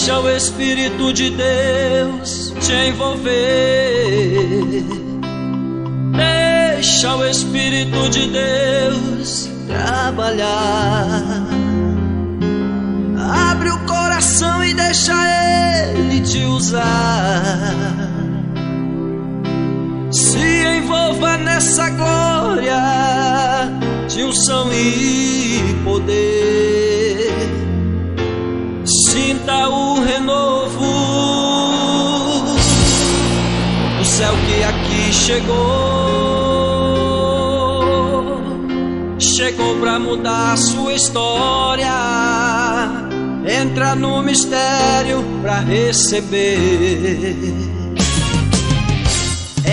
Deixa o Espírito de Deus te envolver. Deixa o Espírito de Deus trabalhar. Abre o coração e deixa Ele te usar. Se envolva nessa glória de unção e poder. Sinta o renovo do céu que aqui chegou. Chegou pra mudar a sua história. Entra no mistério pra receber.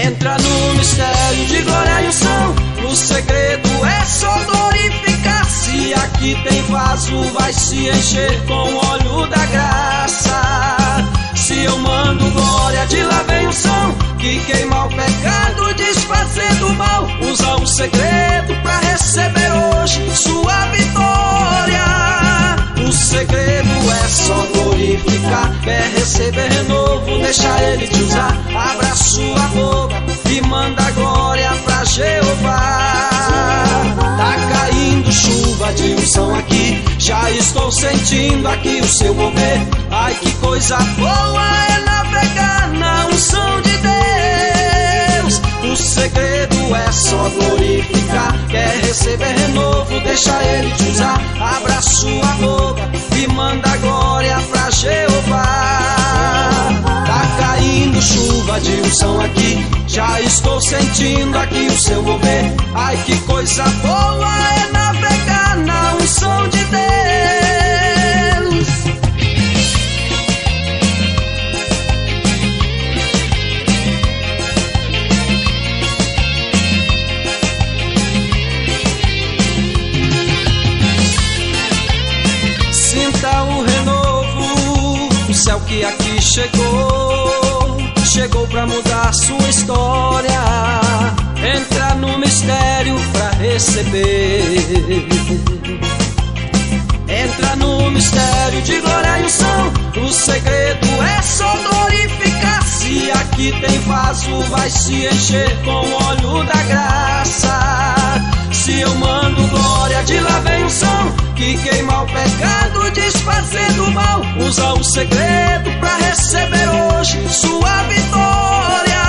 Entra no mistério de glória e unção. O segredo é só glorificar. Se aqui tem vaso, vai se encher com o óleo da graça. Se eu mando glória, de lá vem unção, que queima o pecado, desfazendo o mal. Usa o segredo pra receber hoje sua vitória. O segredo é só glorificar. Quer receber renovo, deixa Ele te usar. Abra sua boca e manda glória pra Jeová. Tá caindo chuva de unção aqui. Já estou sentindo aqui o seu mover. Ai, que coisa boa é navegar na unção de Deus. O segredo é só glorificar. Quer receber renovo, deixa Ele te usar. Abra sua boca e manda glória pra Jeová. Tá caindo chuva de unção aqui. Já estou sentindo aqui o seu mover. Ai, que coisa boa é navegar na unção de Deus. Sinta o renovo, o céu que aqui chegou. Chegou pra mudar sua história. Entra no mistério pra receber. Entra no mistério de glória e unção. O segredo é só glorificar. Se aqui tem vaso, vai se encher com o óleo da graça. Se eu mando glória, de lá vem unção, que queima o pecado, desfazendo o mal. Usa o segredo pra receber hoje sua vitória.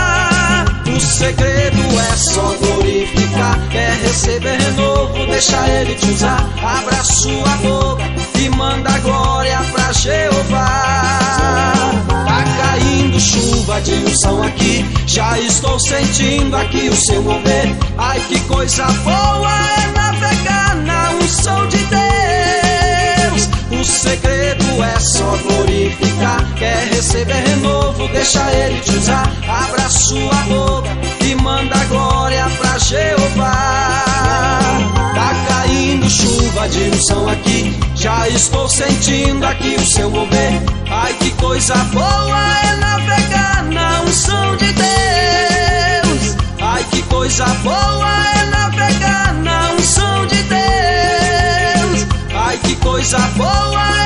O segredo é só glorificar. Quer receber renovo, deixa Ele te usar. Abra sua boca e manda glória pra Jeová. Tá caindo chuva de unção aqui. Já estou sentindo aqui o seu mover. Ai, que coisa boa é navegar na unção de Deus. O segredo é só glorificar. Quer receber renovo, deixa Ele te usar. Abra sua boca e manda glória pra Jeová. Tá caindo chuva de unção aqui. Já estou sentindo aqui o seu mover. Ai, que coisa boa é navegar na unção de Deus. Ai, que coisa boa é navegar na unção de Deus. Ai, que coisa boa